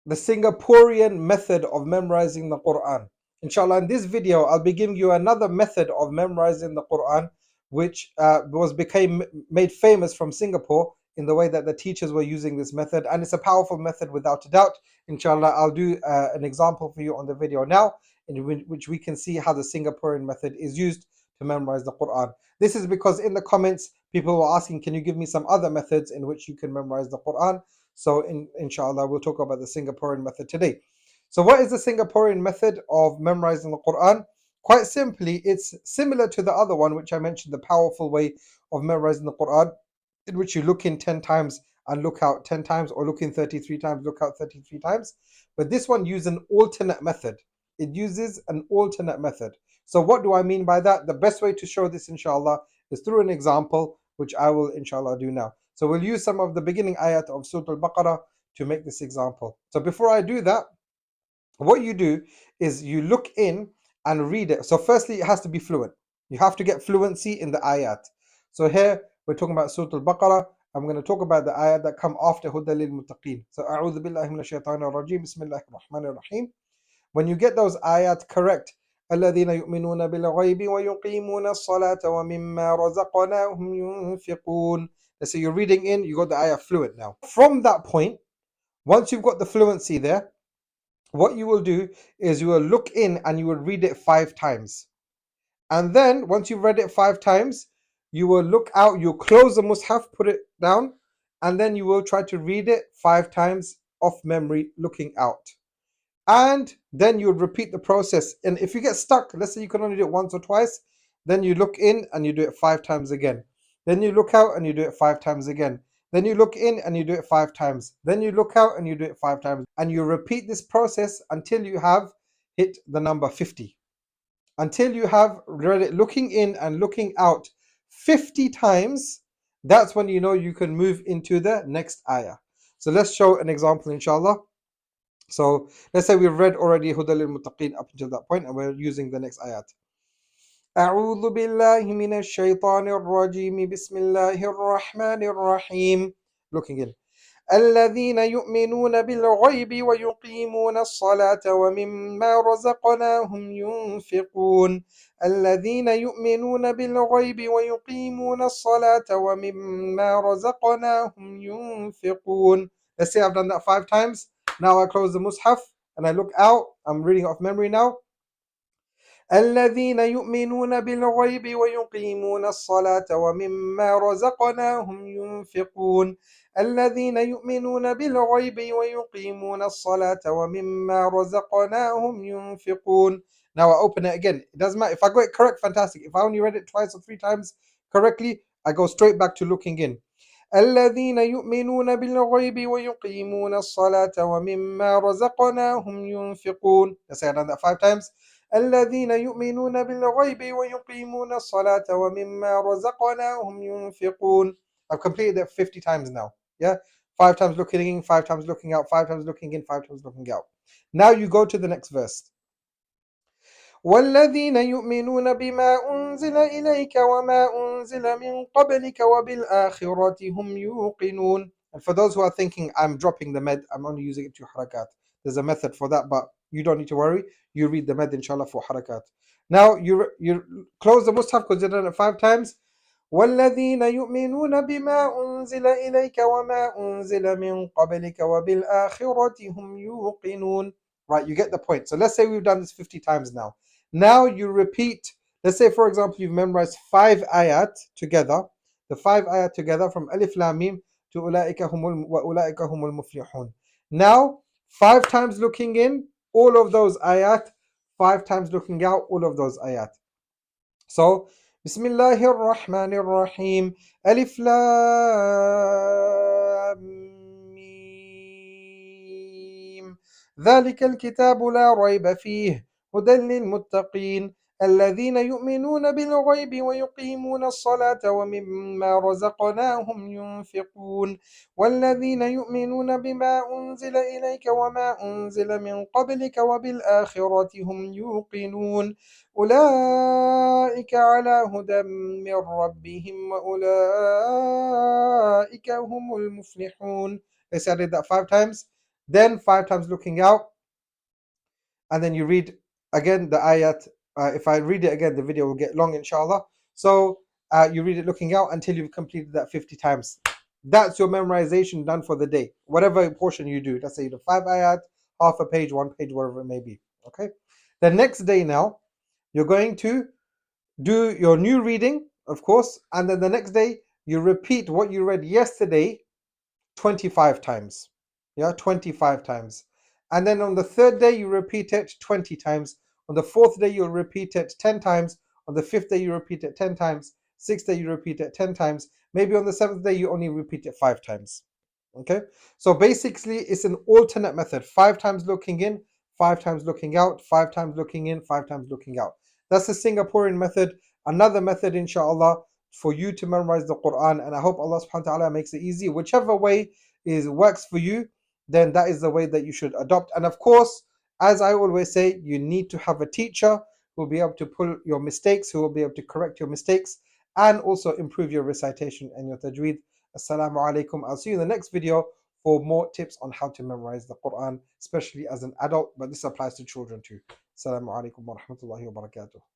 the Singaporean method of memorizing the Quran. Inshallah, in this video, I'll be giving you another method of memorizing the Quran, which became made famous from Singapore in the way that the teachers were using this method, and it's a powerful method without a doubt. Inshallah, I'll do an example for you on the video now, in which we can see how the Singaporean method is used to memorize the Quran. This is because in the comments, people were asking, can you give me some other methods in which you can memorize the Quran? So inshallah, we'll talk about the Singaporean method today. So what is the Singaporean method of memorizing the Quran? Quite simply, it's similar to the other one, which I mentioned, the powerful way of memorizing the Quran, in which you look in 10 times and look out 10 times, or look in 33 times, look out 33 times. But this one uses an alternate method. It uses an alternate method. So what do I mean by that? The best way to show this, inshallah, is through an example, which I will, inshallah, do now. So we'll use some of the beginning ayat of Surah Al-Baqarah to make this example. So before I do that, what you do is you look in and read it. So firstly, it has to be fluent. You have to get fluency in the ayat. So here we're talking about Surah Al-Baqarah. I'm going to talk about the ayat that come after Huda lil Muttaqeen. So A'udhu Billahi Minash Shaitanir Rajeem. Bismillahir Rahmanir Rahim. When you get those ayat correct, الذين يؤمنون بالغيب ويقيمون الصلاة ومما رزقناهم ينفقون. Let's say you're reading in, you got the ayah fluent now. From that point, once you've got the fluency there, what you will do is you will look in and you will read it 5 times. And then once you've read it 5 times, you will look out, you close the mushaf, put it down, and then you will try to read it 5 times off memory, looking out. And then you would repeat the process. And if you get stuck, let's say you can only do it once or twice, then you look in and you do it 5 times again. Then you look out and you do it 5 times again. Then you look in and you do it 5 times. Then you look out and you do it 5 times. And you repeat this process until you have hit the number 50. Until you have read it looking in and looking out 50 times, that's when you know you can move into the next ayah. So let's show an example, inshallah. So let's say we've read already Huda lil Muttaqeen up until that point, and we're using the next ayat. أعوذ بالله من الشيطان الرجيم بسم الله الرحمن الرحيم. Looking in. الذين يؤمنون بالغيب ويقيمون الصلاة ومما رزقناهم ينفقون. الذين يؤمنون بالغيب ويقيمون الصلاة ومما رزقناهم ينفقون. Let's say I've done that 5 times. Now I close the mushaf and I look out. I'm reading off memory now. الذين يؤمنون بالغيب ويقيمون الصلاة ومما رزقناهم ينفقون. الذين يؤمنون بالغيب ويقيمون الصلاة ومما رزقناهم ينفقون. Now I open it again. It doesn't matter. If I got it correct, fantastic. If I only read it twice or 3 times correctly, I go straight back to looking in. الذين يؤمنون بالغيب ويقيمون الصلاة ومما رزقناهم ينفقون. Let's say I've done that 5 times. الذين يؤمنون بالغيب ويقيمون الصلاة ومما رزقناهم ينفقون. I've completed that 50 times now. Yeah, 5 times looking in, 5 times looking out, 5 times looking in, 5 times looking out. Now you go to the next verse. والذين يؤمنون بما أنزل إليك وما أنزل من قبلك وبالآخرة هم يوقنون. And for those who are thinking I'm dropping the med, I'm only using it to harakat. There's a method for that, but you don't need to worry. You read the med, inshallah, for harakat. Now you close the mushaf because you've done it 5 times. والذين يؤمنون بما أنزل إليك وما أنزل من قبلك وبالآخرة هم يوقنون. Right, you get the point. So let's say we've done this 50 times now. Now you repeat. Let's say, for example, you've memorized 5 ayat together. The 5 ayat together from Alif Lam Mim to Ulaika humul muflihun. Now, 5 times looking in, all of those ayat. 5 times looking out, all of those ayat. So, Bismillahir Rahmanir Rahim. Alif Lam Mim. ذلك الكتاب لا ريب فيه هدى للمتقين الذين يؤمنون بالغيب ويقيمون الصلاة ومما رزقناهم ينفقون والذين يؤمنون بما أنزل إليك وما أنزل من قبلك وبالآخرة هم يوقنون أولئك على هدى من ربهم وأولئك هم المفلحون. They said that 5 times. then 5 times looking out, and then you read again the ayat. If I read it again, the video will get long, inshallah. So you read it looking out until you've completed that 50 times. That's your memorization done for the day. Whatever portion you do, let's say you do 5 ayat, half a page, 1 page, whatever it may be. Okay. The next day now, you're going to do your new reading, of course, and then the next day you repeat what you read yesterday 25 times. Yeah, 25 times. And then on the third day, you repeat it 20 times. On the fourth day, you'll repeat it 10 times. On the fifth day, you repeat it 10 times. Sixth day, you repeat it 10 times. Maybe on the seventh day, you only repeat it 5 times. Okay, so basically, it's an alternate method: 5 times looking in, 5 times looking out, 5 times looking in, 5 times looking out. That's the Singaporean method. Another method, inshallah, for you to memorize the Quran. And I hope Allah subhanahu wa ta'ala makes it easy. Whichever way works for you, then that is the way that you should adopt. And of course, as I always say, you need to have a teacher who will be able to pull your mistakes, who will be able to correct your mistakes, and also improve your recitation and your tajweed. Assalamu alaikum. I'll see you in the next video for more tips on how to memorize the Quran, especially as an adult, but this applies to children too. Assalamu alaikum wa rahmatullahi wa barakatuh.